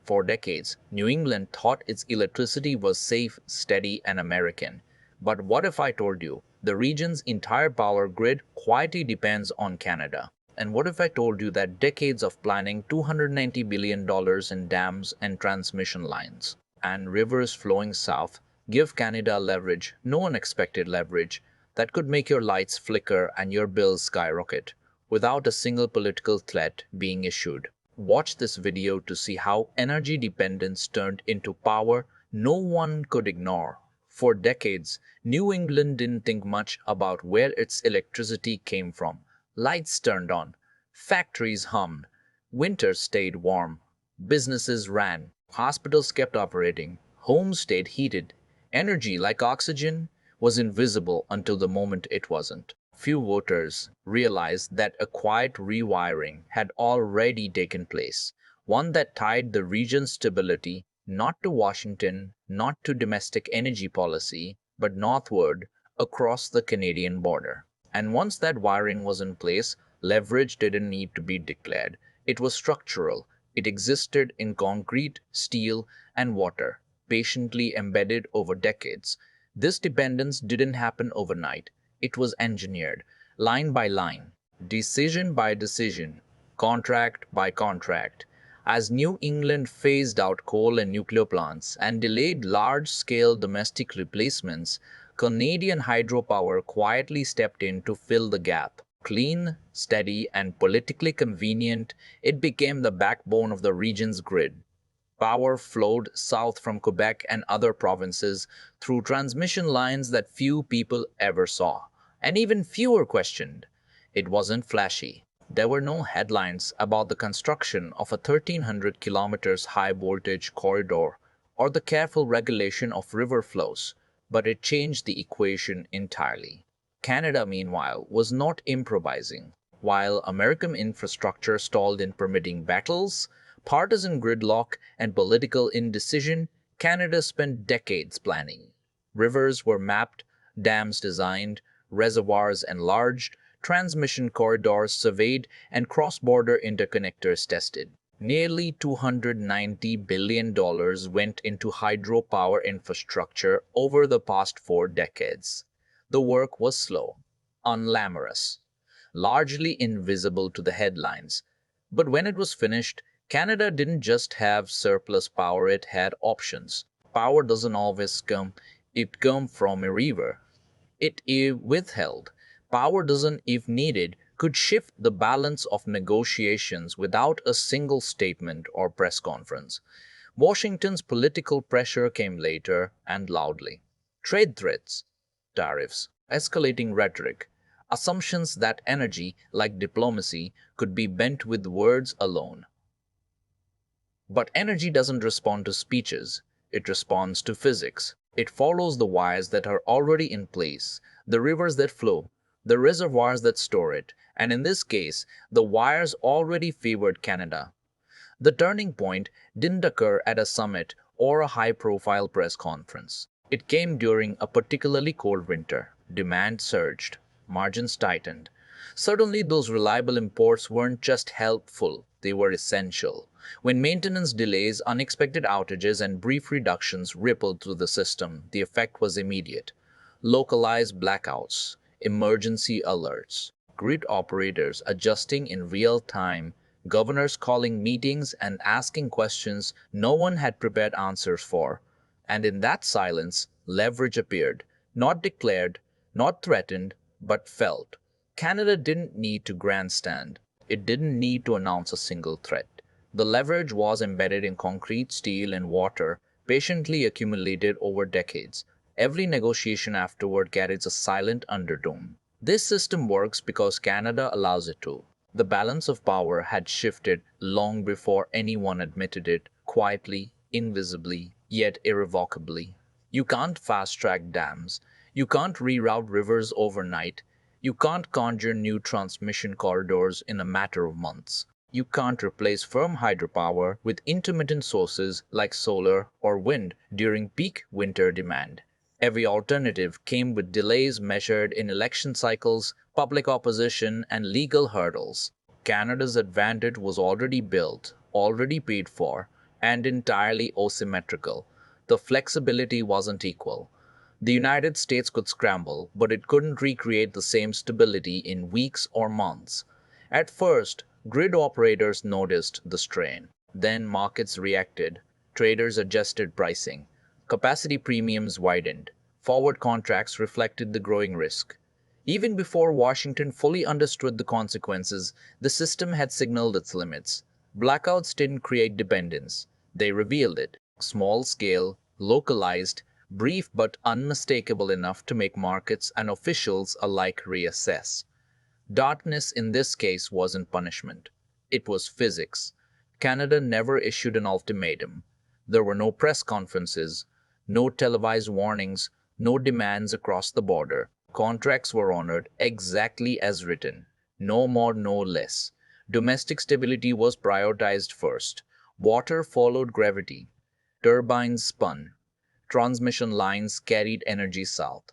For decades, New England thought its electricity was safe, steady, and American. But what if I told you the region's entire power grid quietly depends on Canada? And what if I told you that decades of planning $290 billion in dams and transmission lines and rivers flowing south give Canada leverage, no unexpected leverage, that could make your lights flicker and your bills skyrocket without a single political threat being issued? Watch this video to see how energy dependence turned into power no one could ignore. For decades, New England didn't think much about where its electricity came from. Lights turned on, factories hummed, winters stayed warm, businesses ran, hospitals kept operating, homes stayed heated. Energy, like oxygen, was invisible until the moment it wasn't. Few voters realized that a quiet rewiring had already taken place, one that tied the region's stability not to Washington, not to domestic energy policy, but northward across the Canadian border. And once that wiring was in place, leverage didn't need to be declared. It was structural. It existed in concrete, steel, and water, patiently embedded over decades. This dependence didn't happen overnight. It was engineered, line by line, decision by decision, contract by contract. As New England phased out coal and nuclear plants and delayed large-scale domestic replacements, Canadian hydropower quietly stepped in to fill the gap. Clean, steady, and politically convenient, it became the backbone of the region's grid. Power flowed south from Quebec and other provinces through transmission lines that few people ever saw, and even fewer questioned. It wasn't flashy. There were no headlines about the construction of a 1,300 kilometers high voltage corridor or the careful regulation of river flows, but it changed the equation entirely. Canada, meanwhile, was not improvising. While American infrastructure stalled in permitting battles, partisan gridlock, and political indecision, Canada spent decades planning. Rivers were mapped, dams designed, reservoirs enlarged, transmission corridors surveyed, and cross-border interconnectors tested. Nearly $290 billion went into hydropower infrastructure over the past 4 decades. The work was slow, unglamorous, largely invisible to the headlines. But when it was finished, Canada didn't just have surplus power, it had options. Power doesn't always come, it comes from a river. It if withheld. Power doesn't, if needed, could shift the balance of negotiations without a single statement or press conference. Washington's political pressure came later and loudly. Trade threats, tariffs, escalating rhetoric, assumptions that energy, like diplomacy, could be bent with words alone. But energy doesn't respond to speeches, it responds to physics. It follows the wires that are already in place, the rivers that flow, the reservoirs that store it, and in this case, the wires already favored Canada. The turning point didn't occur at a summit or a high-profile press conference. It came during a particularly cold winter. Demand surged, margins tightened. Suddenly, those reliable imports weren't just helpful, they were essential. When maintenance delays, unexpected outages, and brief reductions rippled through the system, the effect was immediate. Localized blackouts, emergency alerts, grid operators adjusting in real time, governors calling meetings and asking questions no one had prepared answers for. And in that silence, leverage appeared, not declared, not threatened, but felt. Canada didn't need to grandstand. It didn't need to announce a single threat. The leverage was embedded in concrete, steel, and water, patiently accumulated over decades. Every negotiation afterward carries a silent undertone. This system works because Canada allows it to. The balance of power had shifted long before anyone admitted it, quietly, invisibly, yet irrevocably. You can't fast-track dams. You can't reroute rivers overnight. You can't conjure new transmission corridors in a matter of months. You can't replace firm hydropower with intermittent sources like solar or wind during peak winter demand. Every alternative came with delays measured in election cycles, public opposition, and legal hurdles. Canada's advantage was already built, already paid for, and entirely asymmetrical. The flexibility wasn't equal. The United States could scramble, but it couldn't recreate the same stability in weeks or months. At first, grid operators noticed the strain. Then markets reacted. Traders adjusted pricing. Capacity premiums widened. Forward contracts reflected the growing risk. Even before Washington fully understood the consequences, the system had signaled its limits. Blackouts didn't create dependence, they revealed it. Small scale, localized, brief but unmistakable enough to make markets and officials alike reassess. Darkness in this case wasn't punishment, it was physics. Canada never issued an ultimatum. There were no press conferences, no televised warnings, no demands across the border. Contracts were honored exactly as written, no more, no less. Domestic stability was prioritized first. Water followed gravity. Turbines spun. Transmission lines carried energy south.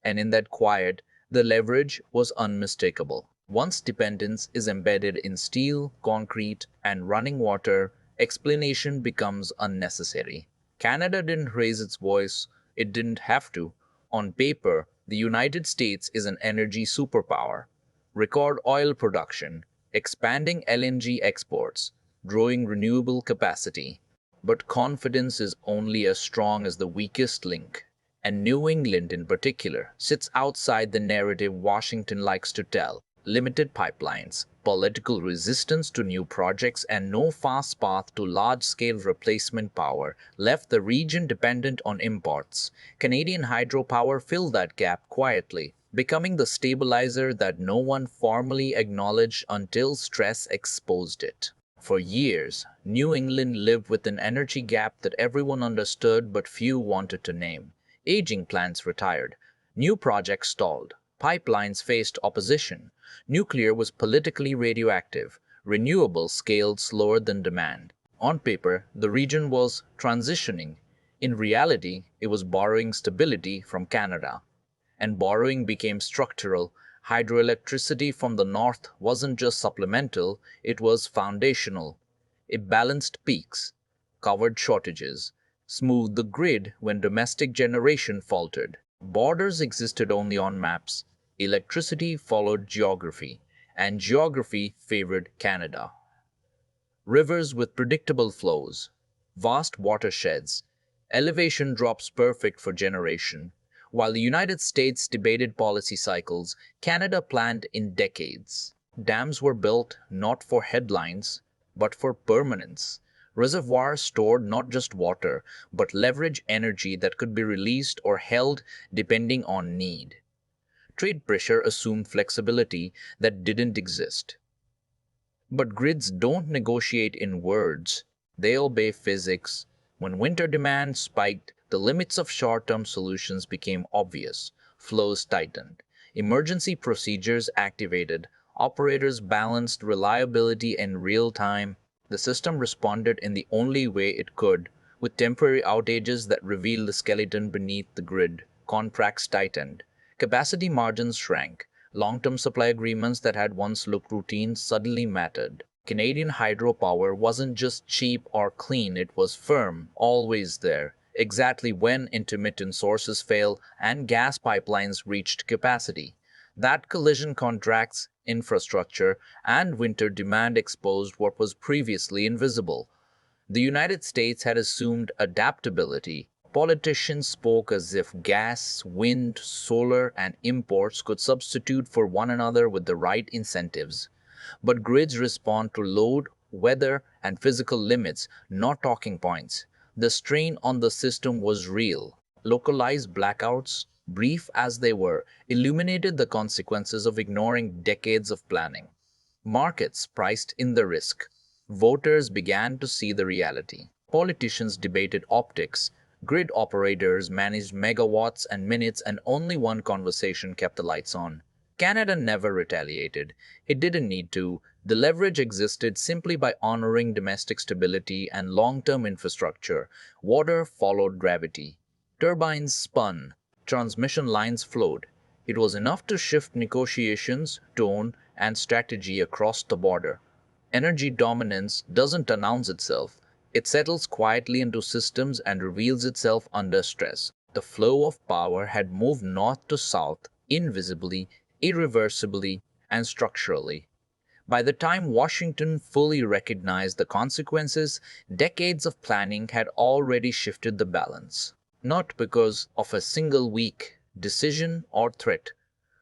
And in that quiet, the leverage was unmistakable. Once dependence is embedded in steel, concrete, and running water, explanation becomes unnecessary. Canada didn't raise its voice, it didn't have to. On paper, the United States is an energy superpower. Record oil production, expanding LNG exports, growing renewable capacity. But confidence is only as strong as the weakest link. And New England in particular sits outside the narrative Washington likes to tell. Limited pipelines, political resistance to new projects, and no fast path to large-scale replacement power left the region dependent on imports. Canadian hydropower filled that gap quietly, becoming the stabilizer that no one formally acknowledged until stress exposed it. For years, New England lived with an energy gap that everyone understood but few wanted to name. Aging plants retired, new projects stalled, pipelines faced opposition, nuclear was politically radioactive, renewables scaled slower than demand. On paper, the region was transitioning. In reality, it was borrowing stability from Canada. And borrowing became structural. Hydroelectricity from the north wasn't just supplemental, it was foundational. It balanced peaks, covered shortages, smoothed the grid when domestic generation faltered. Borders existed only on maps. Electricity followed geography, and geography favored Canada. Rivers with predictable flows, vast watersheds, elevation drops perfect for generation. While the United States debated policy cycles, Canada planned in decades. Dams were built not for headlines, but for permanence. Reservoirs stored not just water, but leverage energy that could be released or held depending on need. Trade pressure assumed flexibility that didn't exist. But grids don't negotiate in words, they obey physics. When winter demand spiked, the limits of short-term solutions became obvious. Flows tightened. Emergency procedures activated. Operators balanced reliability in real time. The system responded in the only way it could, with temporary outages that revealed the skeleton beneath the grid. Contracts tightened. Capacity margins shrank. Long-term supply agreements that had once looked routine suddenly mattered. Canadian hydropower wasn't just cheap or clean, it was firm, always there, exactly when intermittent sources failed and gas pipelines reached capacity. That collision contracts, infrastructure, and winter demand exposed what was previously invisible. The United States had assumed adaptability. Politicians spoke as if gas, wind, solar, and imports could substitute for one another with the right incentives. But grids respond to load, weather, and physical limits, not talking points. The strain on the system was real. Localized blackouts, brief as they were, illuminated the consequences of ignoring decades of planning. Markets priced in the risk. Voters began to see the reality. Politicians debated optics. Grid operators managed megawatts and minutes, and only one conversation kept the lights on. Canada never retaliated. It didn't need to. The leverage existed simply by honoring domestic stability and long-term infrastructure. Water followed gravity. Turbines spun. Transmission lines flowed. It was enough to shift negotiations, tone, and strategy across the border. Energy dominance doesn't announce itself. It settles quietly into systems and reveals itself under stress. The flow of power had moved north to south, invisibly, irreversibly, and structurally. By the time Washington fully recognized the consequences, decades of planning had already shifted the balance. Not because of a single weak decision or threat,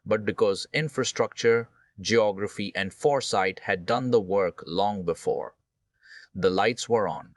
but because infrastructure, geography, and foresight had done the work long before. The lights were on,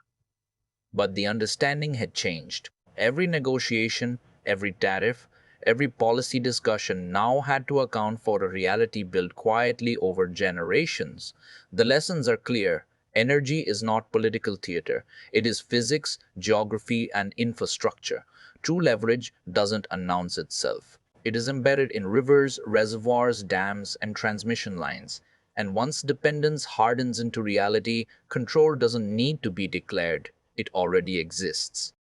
but the understanding had changed. Every negotiation, every tariff, every policy discussion now had to account for a reality built quietly over generations. The lessons are clear. Energy is not political theater. It is physics, geography, and infrastructure. True leverage doesn't announce itself. It is embedded in rivers, reservoirs, dams, and transmission lines. And once dependence hardens into reality, control doesn't need to be declared. It already exists.